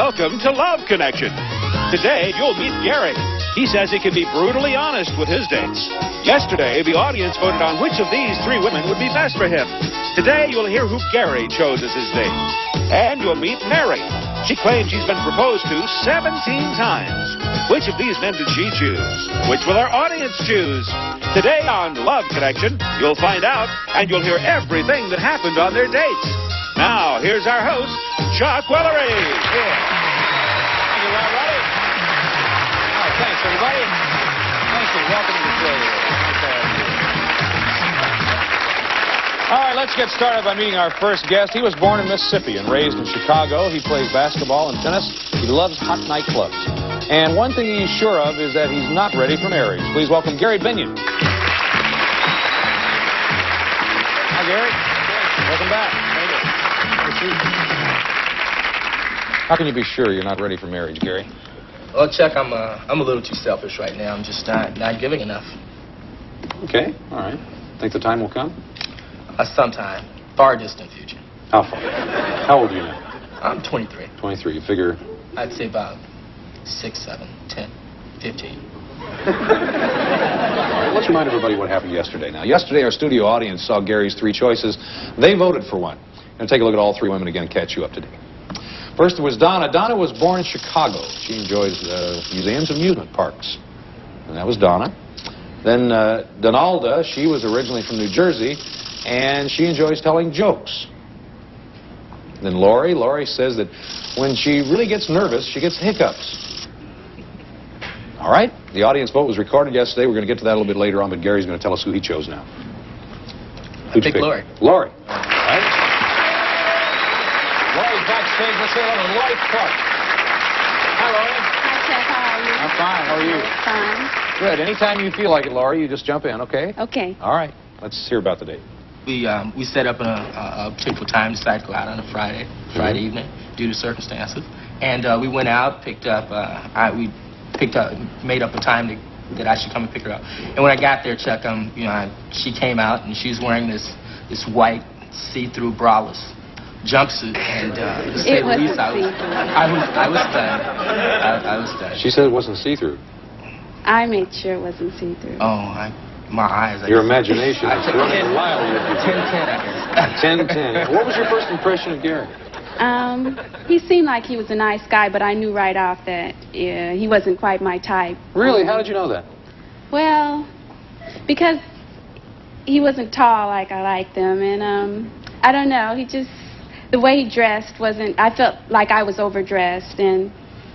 Welcome to Love Connection. Today, you'll meet Gary. He says he can be brutally honest with his dates. Yesterday, the audience voted on which of these three women would be best for him. Today, you'll hear who Gary chose as his date. And you'll meet Mary. She claims she's been proposed to 17 times. Which of these men did she choose? Which will our audience choose? Today on Love Connection, you'll find out, and you'll hear everything that happened on their dates. Now, here's our host, Chuck Woolery. Yeah. Thank you, everybody. Oh, thanks, everybody. Thank you. Welcome to the show. All right, let's get started by meeting our first guest. He was born in Mississippi and raised in Chicago. He plays basketball and tennis. He loves hot nightclubs. And one thing he's sure of is that he's not ready for marriage. Please welcome Gary Binion. Hi, Gary. Welcome back. How can you be sure you're not ready for marriage, Gary? Well, Chuck, I'm a little too selfish right now. I'm just not giving enough. Okay, all right. Think the time will come? Sometime. Far distant future. How far? How old are you now? I'm 23. 23. You figure? I'd say about 6, 7, 10, 15. All right, let's remind everybody what happened yesterday. Now, yesterday our studio audience saw Gary's three choices. They voted for one. Going to take a look at all three women again and catch you up to date. First, it was Donna. Donna was born in Chicago. She enjoys museums and amusement parks. And that was Donna. Then Donalda, she was originally from New Jersey, and she enjoys telling jokes. Then Lori. Lori says that when she really gets nervous, she gets hiccups. All right. The audience vote was recorded yesterday. We're going to get to that a little bit later on, but Gary's going to tell us who he chose now. I think Lori. Lori. All right. Lori's backstage. Let's say hello to Lori Clark. Hi, Lori. Hi, Chuck. How are you? I'm fine. How are you? Fine. Good. Anytime you feel like it, Lori, you just jump in, okay? Okay. All right. Let's hear about the date. We set up a particular time, decided to go out on a Friday evening due to circumstances. And we went out, made up a time that I should come and pick her up. And when I got there, Chuck, she came out and she was wearing this white see-through braless jumpsuit, and to say the least, I was stunned. I was stunned. She said it wasn't see-through. I made sure it wasn't see-through. Oh, my eyes. Your imagination is running wild. 10-10, I guess. 10-10. What was your first impression of Gary? He seemed like he was a nice guy, but I knew right off that he wasn't quite my type. Really? How did you know that? Well, because he wasn't tall like I liked him, and I don't know, the way he dressed wasn't, I felt like I was overdressed, and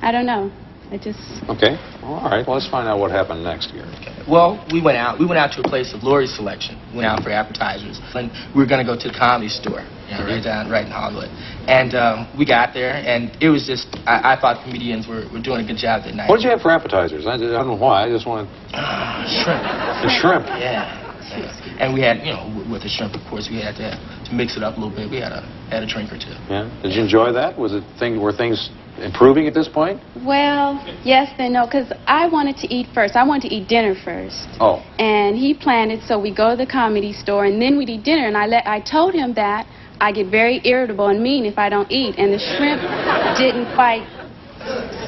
I don't know, Okay, well, all right, well, let's find out what happened next year. Okay. Well, we went out to a place of Lori's selection. We went out for appetizers, and we were going to go to the Comedy Store, right in Hollywood. And we got there, and it was just, I thought comedians were doing a good job that night. What did you have for appetizers? I don't know why, I just wanted... Shrimp. The shrimp? Yeah. And we had, with the shrimp, of course, we had to mix it up a little bit. We had a drink or two. Yeah. Did you enjoy that? Were things improving at this point? Well, yes and no, because I wanted to eat first. I wanted to eat dinner first. Oh. And he planned it, so we go to the Comedy Store, and then we'd eat dinner, and I told him that I get very irritable and mean if I don't eat, and the shrimp didn't quite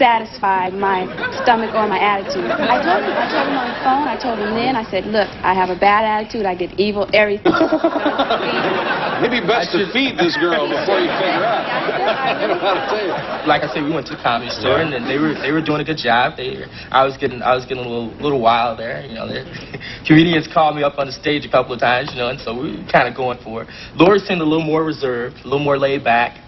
satisfy my stomach or my attitude. I told him on the phone, I told him then, I said, look, I have a bad attitude, I get evil, everything. Maybe best to feed this girl before you take her out. I don't know how to tell you. Like I said, we went to the Comedy Store, and they were doing a good job. I was getting a little wild there. Comedians called me up on the stage a couple of times, and so we were kind of going for it. Lori seemed a little more reserved, a little more laid back.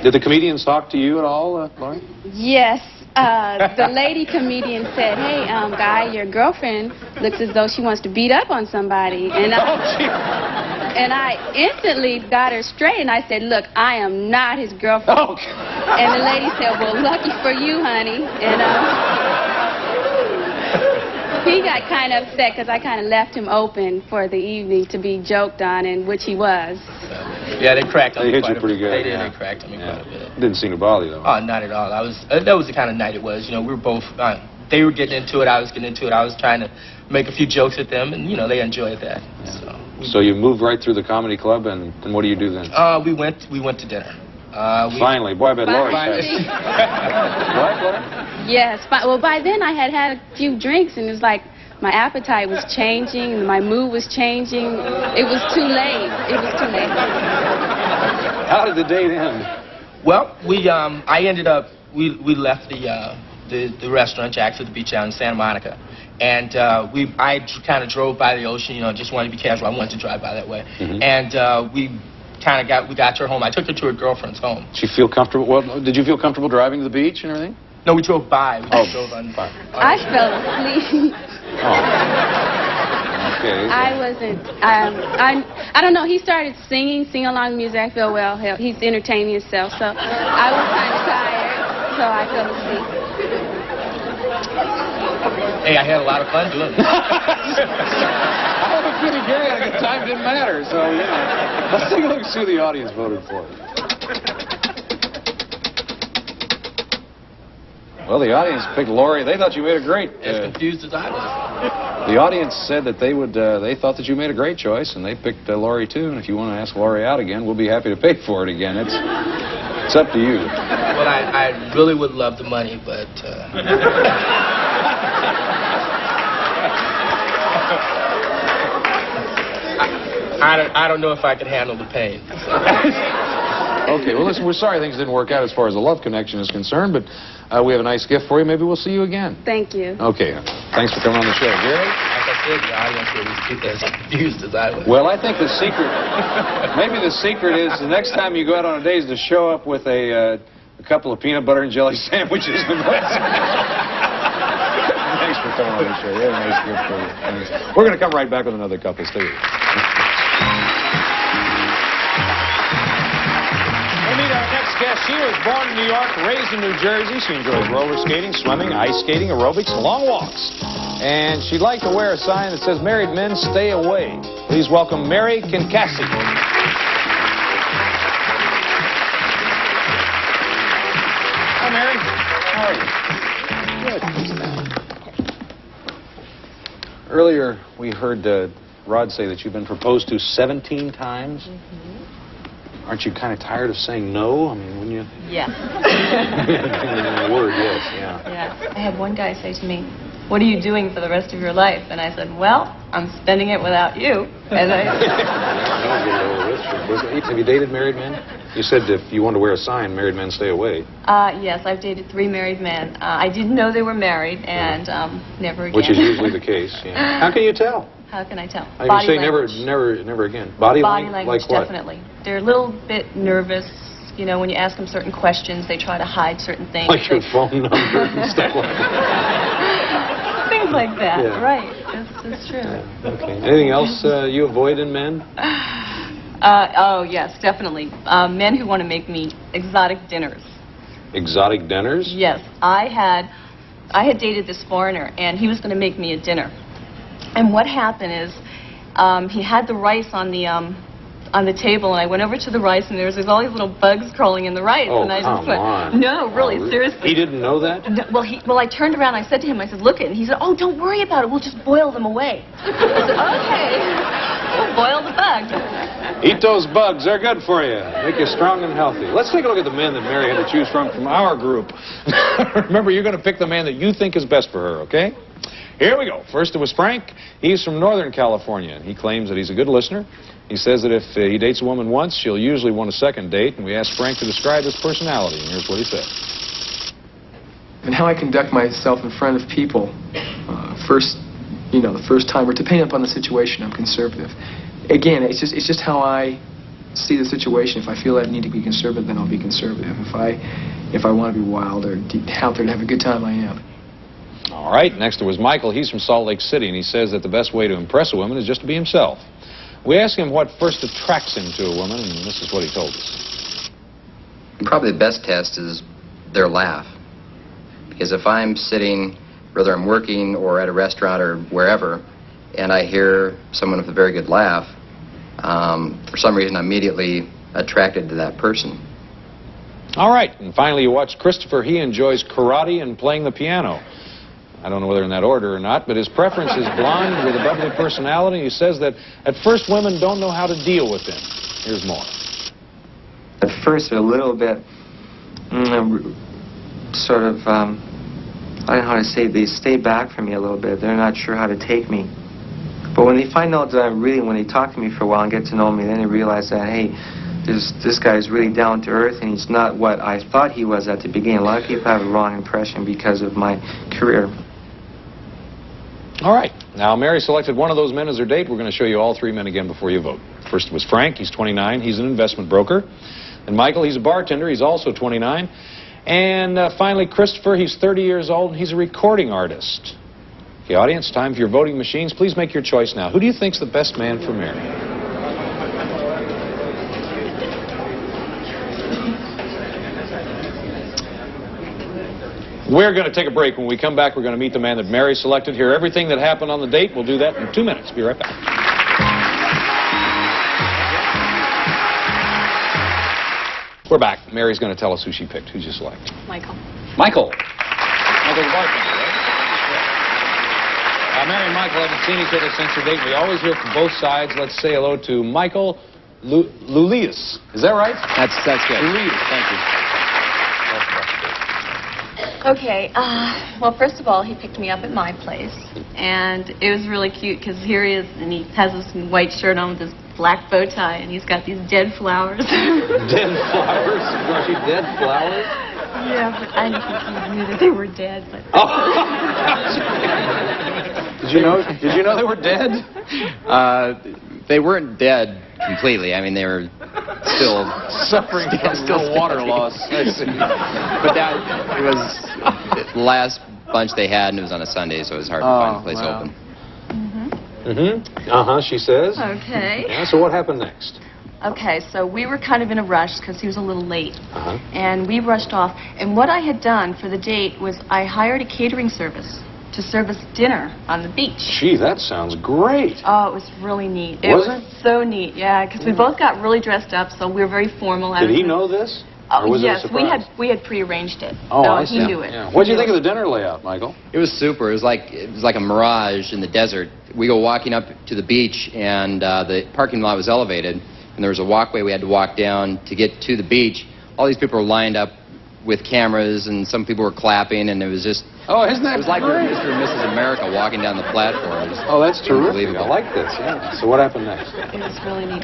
Did the comedians talk to you at all, Lori? Yes. The lady comedian said, hey, guy, your girlfriend looks as though she wants to beat up on somebody. And I instantly got her straight, and I said, look, I am not his girlfriend. Oh. And the lady said, well, lucky for you, honey. And he got kind of upset because I kind of left him open for the evening to be joked on, and which he was. Yeah, they cracked on me. They hit you pretty good. They did. They cracked on me quite a bit. Didn't seem to bother you, though. Oh, not at all. That was the kind of night it was. We were both. They were getting into it. I was getting into it. I was trying to make a few jokes with them, and they enjoyed that. Yeah. So you moved right through the comedy club, and what do you do then? We went to dinner. Finally. Boy, I bet Lori said. What? Yes. Well, by then I had had a few drinks, and it was like my appetite was changing, my mood was changing. It was too late. It was too late. How did the date end? Well, we left the restaurant, Jack's at the beach out in Santa Monica, and I kind of drove by the ocean, you know, just wanted to be casual. I wanted to drive by that way, and we got to her home. I took her to her girlfriend's home. Did you feel comfortable? Well, did you feel comfortable driving to the beach and everything? No, we drove by. We drove on by. I fell asleep. Oh. Okay. I wasn't. I don't know. He started singing along music. I feel well. He's entertaining himself, so I was kind of tired, so I fell asleep. Hey, I had a lot of fun doing it. I have a feeling Gary had a good time. Didn't matter. So you know, let's take a look and see who the audience voted for. Well, the audience picked Lori. They thought you made a great. As confused as I was. The audience said that they thought that you made a great choice, and they picked Lori too. And if you want to ask Lori out again, we'll be happy to pay for it again. It's up to you. Well, I really would love the money, but. I don't know if I can handle the pain. Okay, well, listen, we're sorry things didn't work out as far as the love connection is concerned, but we have a nice gift for you. Maybe we'll see you again. Thank you. Okay, thanks for coming on the show. Gary? Like I said, the audience was as confused as I was. Well, I think the secret, maybe the secret is the next time you go out on a date is to show up with a couple of peanut butter and jelly sandwiches. Thanks for coming on the show. We have a nice gift for you. Thanks. We're going to come right back with another couple. Stay here. Guest. She was born in New York, raised in New Jersey. She enjoys roller skating, swimming, ice skating, aerobics, and long walks. And she'd like to wear a sign that says, "Married men, stay away." Please welcome Mary Kinkassi. Hi, Mary. How are you? Good. Earlier, we heard Rod say that you've been proposed to 17 times. Aren't you kind of tired of saying no? I mean, wouldn't you? Yeah. In a word, yes, yeah. Yeah. I had one guy say to me, "What are you doing for the rest of your life?" And I said, "Well, I'm spending it without you." And Have you dated married men? You said if you want to wear a sign, "Married men, stay away." Yes, I've dated 3 married men. I didn't know they were married, and never again. Which is usually the case, yeah. How can you tell? How can I tell? I say never again. Body language, like what? Definitely. They're a little bit nervous. You know, when you ask them certain questions, they try to hide certain things. Like your phone number and stuff like that. Things like that, yeah. right. It's true. Yeah. Okay. Anything else you avoid in men? Oh, yes, definitely. Men who want to make me exotic dinners. Exotic dinners? Yes. I had dated this foreigner, and he was going to make me a dinner. And what happened is, he had the rice on the table, and I went over to the rice, and there was all these little bugs crawling in the rice. Oh, and I just come on. No, really, seriously. He didn't know that? No, well, I turned around, and I said to him, I said, "Look it," and he said, "Oh, don't worry about it, we'll just boil them away." I said, "Okay, we'll boil the bugs." Eat those bugs, they're good for you. Make you strong and healthy. Let's take a look at the men that Mary had to choose from our group. Remember, you're going to pick the man that you think is best for her, okay? Here we go. First, it was Frank. He's from Northern California, and he claims that he's a good listener. He says that if he dates a woman once, she'll usually want a second date, and we asked Frank to describe his personality, and here's what he said. And how I conduct myself in front of people. The first time, or depending upon the situation, I'm conservative. Again, it's just how I see the situation. If I feel I need to be conservative, then I'll be conservative. If I want to be wild or out there to have a good time, I am. All right, next there was Michael. He's from Salt Lake City, and he says that the best way to impress a woman is just to be himself. We asked him what first attracts him to a woman, and this is what he told us. Probably the best test is their laugh. Because if I'm sitting, whether I'm working or at a restaurant or wherever, and I hear someone with a very good laugh, for some reason I'm immediately attracted to that person. All right, and finally you watched Christopher. He enjoys karate and playing the piano. I don't know whether in that order or not, but his preference is blonde with a bubbly personality. He says that at first women don't know how to deal with him. Here's more. At first, they're a little bit, sort of, I don't know how to say it, they stay back from me a little bit. They're not sure how to take me. But when they find out that I'm really, when they talk to me for a while and get to know me, then they realize that, hey, this guy's really down to earth, and he's not what I thought he was at the beginning. A lot of people have a wrong impression because of my career. All right. Now, Mary selected one of those men as her date. We're going to show you all three men again before you vote. First was Frank. He's 29. He's an investment broker. And Michael, he's a bartender. He's also 29. And finally, Christopher. He's 30 years old, and he's a recording artist. Okay, audience, time for your voting machines. Please make your choice now. Who do you think's the best man for Mary? We're going to take a break. When we come back, we're going to meet the man that Mary selected. Hear everything that happened on the date. We'll do that in 2 minutes. Be right back. We're back. Mary's going to tell us who she picked. Who'd you select? Michael. Michael. Michael the bartender, right? Mary and Michael haven't seen each other since their date. We always hear from both sides. Let's say hello to Michael Lulius. Is that right? That's good. Lulius. Thank you. Okay, well, first of all, he picked me up at my place, and it was really cute because here he is, and he has this white shirt on with this black bow tie, and he's got these dead flowers. Dead flowers? Are you dead flowers? Yeah, but I didn't think he knew that they were dead. But Did you know they were dead? They weren't dead completely. I mean, they were still Suffering from still water loss. But it was the last bunch they had, and it was on a Sunday, so it was hard to find the place open. She says. Okay. Yeah, so what happened next? Okay, so we were kind of in a rush because he was a little late. And we rushed off. And what I had done for the date was I hired a catering service to serve us dinner on the beach. Gee, that sounds great. Oh, it was really neat. Was it? So neat, yeah, because we both got really dressed up, so we were very formal. Did he know this? Or was yes, it a surprise? we had prearranged it. Oh, so I see. He knew it. Yeah. What did you think of the dinner layout, Michael? It was super. It was like a mirage in the desert. We go walking up to the beach, and the parking lot was elevated, and there was a walkway we had to walk down to get to the beach. All these people were lined up with cameras, and some people were clapping, and it was just... Oh, isn't that It was like great? Mr. and Mrs. America walking down the platform. Oh, that's terrific. I like this. Yeah. So what happened next? It was really neat.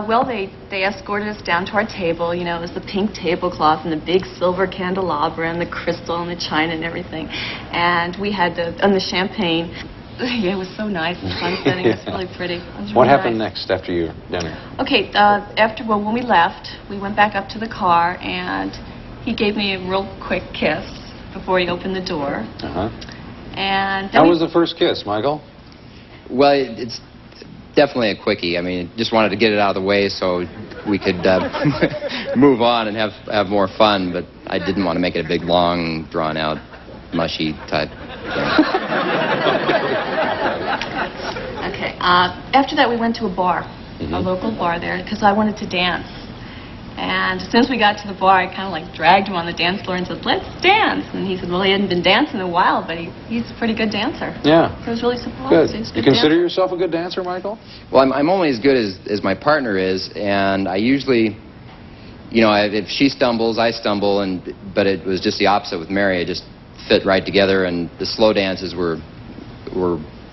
Well, they escorted us down to our table. You know, it was the pink tablecloth and the big silver candelabra and the crystal and the china and everything. And we had the champagne. Yeah, it was so nice. The sun setting was really pretty. What happened next after your dinner? Okay, when we left, we went back up to the car, and he gave me a real quick kiss before he opened the door. And How was the first kiss, Michael? Well, it's definitely a quickie. I mean, just wanted to get it out of the way so we could move on and have more fun, but I didn't want to make it a big, long, drawn-out, mushy type thing. Okay. After that, we went to a bar, a local bar there, because I wanted to dance. And as soon as we got to the bar, I kind of like dragged him on the dance floor and said, "Let's dance." And he said, well, he hadn't been dancing in a while, but he's a pretty good dancer. Yeah. So I was really surprised. Good. He was a You good consider dancer. yourself a good dancer, Michael? Well, I'm only as good as my partner is, and I usually, you know, if she stumbles, I stumble, but it was just the opposite with Mary. It just fit right together, and the slow dances were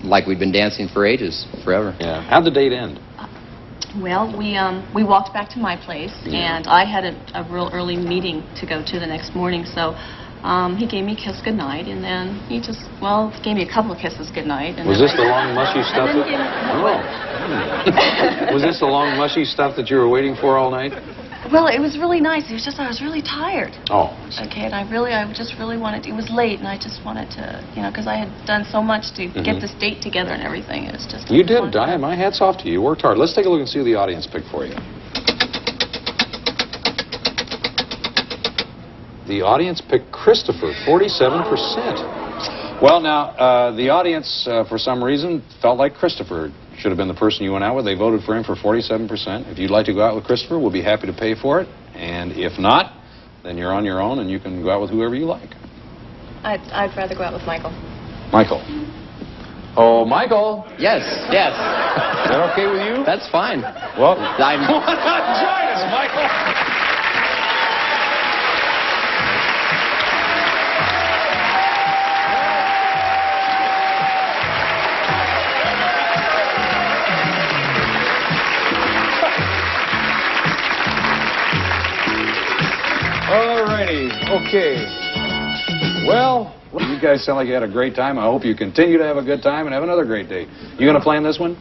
like we'd been dancing for ages, forever. Yeah. How'd the date end? Well, we walked back to my place, and I had a real early meeting to go to the next morning, so he gave me a kiss goodnight, and then he gave me a couple of kisses goodnight. And Was this the long, mushy stuff? And then Was this the long, mushy stuff that you were waiting for all night? Well, it was really nice. It was just I was really tired. Oh. Okay, and I just really wanted. It was late, and I just wanted to, because I had done so much to get this date together and everything. It was just. You did, Di. My hat's off to you. You worked hard. Let's take a look and see who the audience picked for you. The audience picked Christopher, 47%. Well, now, the audience, for some reason, felt like Christopher should have been the person you went out with. They voted for him for 47%. If you'd like to go out with Christopher, we'll be happy to pay for it. And if not, then you're on your own, and you can go out with whoever you like. I'd rather go out with Michael. Michael. Oh, Michael. Yes. Is that okay with you? That's fine. Well, why not join us, Michael? righty. Okay. Well, you guys sound like you had a great time. I hope you continue to have a good time and have another great day. You going to play in this one?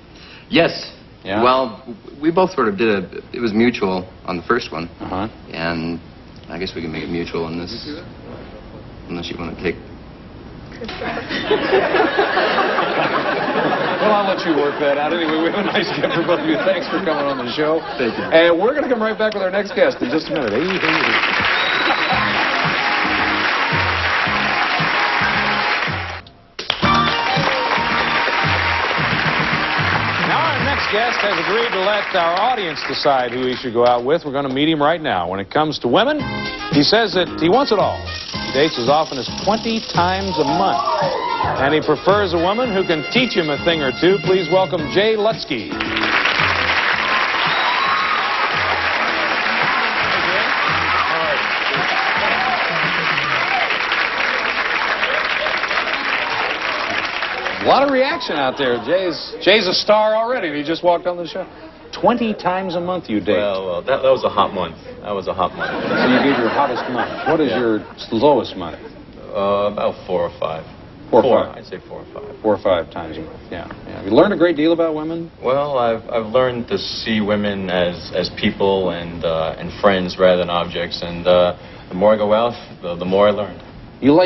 Yes. Yeah? Well, we both sort of did it was mutual on the first one. Uh-huh. And I guess we can make it mutual in this. Unless you want to take... Well, I'll let you work that out. Anyway, we have a nice gift for both of you. Thanks for coming on the show. Thank you. And we're going to come right back with our next guest in just a minute. Now our next guest has agreed to let our audience decide who he should go out with. We're going to meet him right now. When it comes to women, he says that he wants it all. He dates as often as 20 times a month. And he prefers a woman who can teach him a thing or two. Please welcome Jay Lutsky. A lot of reaction out there. Jay's a star already, and he just walked on the show. 20 times a month you date. Well, that was a hot month. That was a hot month. So you gave your hottest month. What is your lowest month? About 4 or 5. 4 or 5. I'd say 4 or 5. 4 or 5 times a month. Yeah. Have you learned a great deal about women? Well, I've learned to see women as people and friends rather than objects. And the more I go out, the more I learn. You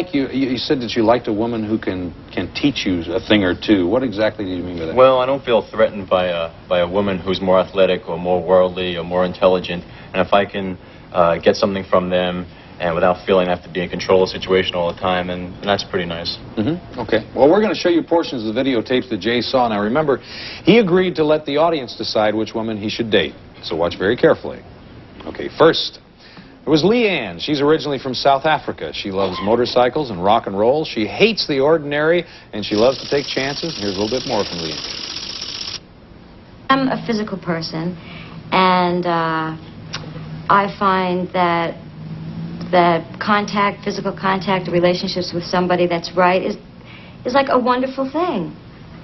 said that you liked a woman who can teach you a thing or two. What exactly do you mean by that? Well, I don't feel threatened by a woman who's more athletic or more worldly or more intelligent. And if I can get something from them and without feeling I have to be in control of the situation all the time, and that's pretty nice. Mm-hmm. Okay. Well, we're going to show you portions of the videotapes that Jay saw. Now, remember, he agreed to let the audience decide which woman he should date. So watch very carefully. Okay, first, it was Leanne. She's originally from South Africa. She loves motorcycles and rock and roll. She hates the ordinary, and she loves to take chances. Here's a little bit more from Leanne. I'm a physical person, and I find that physical contact, relationships with somebody that's right is like a wonderful thing.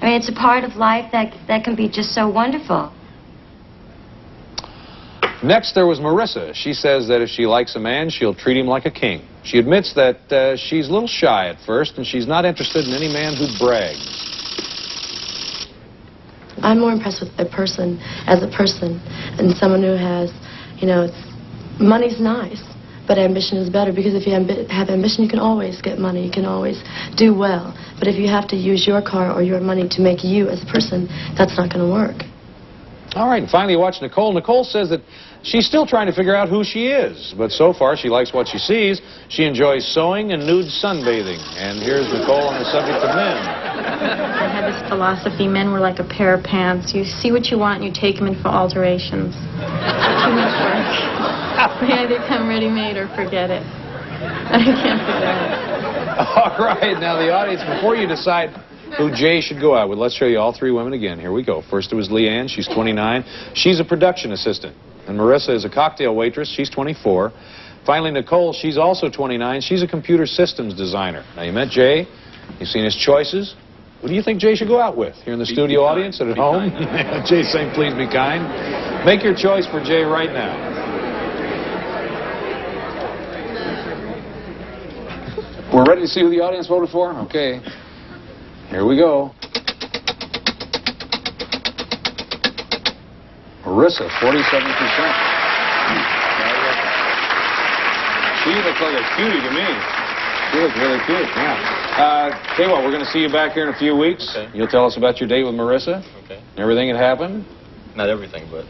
I mean, it's a part of life that can be just so wonderful. Next, there was Marissa. She says that if she likes a man, she'll treat him like a king. She admits that she's a little shy at first, and she's not interested in any man who brags. I'm more impressed with a person as a person, and someone who has, you know, money's nice, but ambition is better, because if you have ambition, you can always get money, you can always do well. But if you have to use your car or your money to make you as a person, that's not going to work. All right, and finally, watch Nicole. Nicole says that she's still trying to figure out who she is, but so far she likes what she sees. She enjoys sewing and nude sunbathing. And here's Nicole on the subject of men. I had this philosophy: men were like a pair of pants. You see what you want and you take them in for alterations. Too much work. They either come ready-made or forget it. I can't figure it out. All right, now the audience, before you decide who Jay should go out with, let's show you all three women again. Here we go. First it was Leanne. She's 29. She's a production assistant. And Marissa is a cocktail waitress. She's 24. Finally, Nicole, she's also 29. She's a computer systems designer. Now, you met Jay. You've seen his choices. Who do you think Jay should go out with? Here in the studio audience and at home? Jay's saying, please be kind. Make your choice for Jay right now. We're ready to see who the audience voted for? Okay. Here we go. Marissa, 47%. She looks like a cutie to me. She looks really cute, yeah. Tell you what, we're going to see you back here in a few weeks. Okay. You'll tell us about your date with Marissa. Okay. And everything that happened. Not everything, but...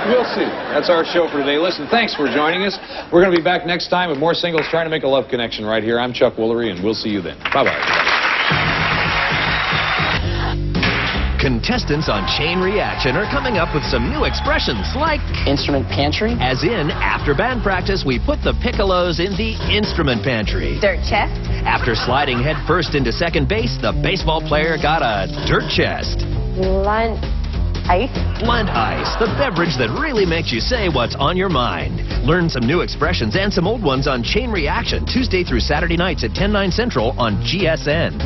We'll see. That's our show for today. Listen, thanks for joining us. We're going to be back next time with more singles trying to make a love connection right here. I'm Chuck Woolery, and we'll see you then. Bye-bye. Contestants on Chain Reaction are coming up with some new expressions like instrument pantry. As in, after band practice, we put the piccolos in the instrument pantry. Dirt chest. After sliding head first into second base, the baseball player got a dirt chest. Blunt ice. Blunt ice, the beverage that really makes you say what's on your mind. Learn some new expressions and some old ones on Chain Reaction, Tuesday through Saturday nights at 10, 9 Central on GSN.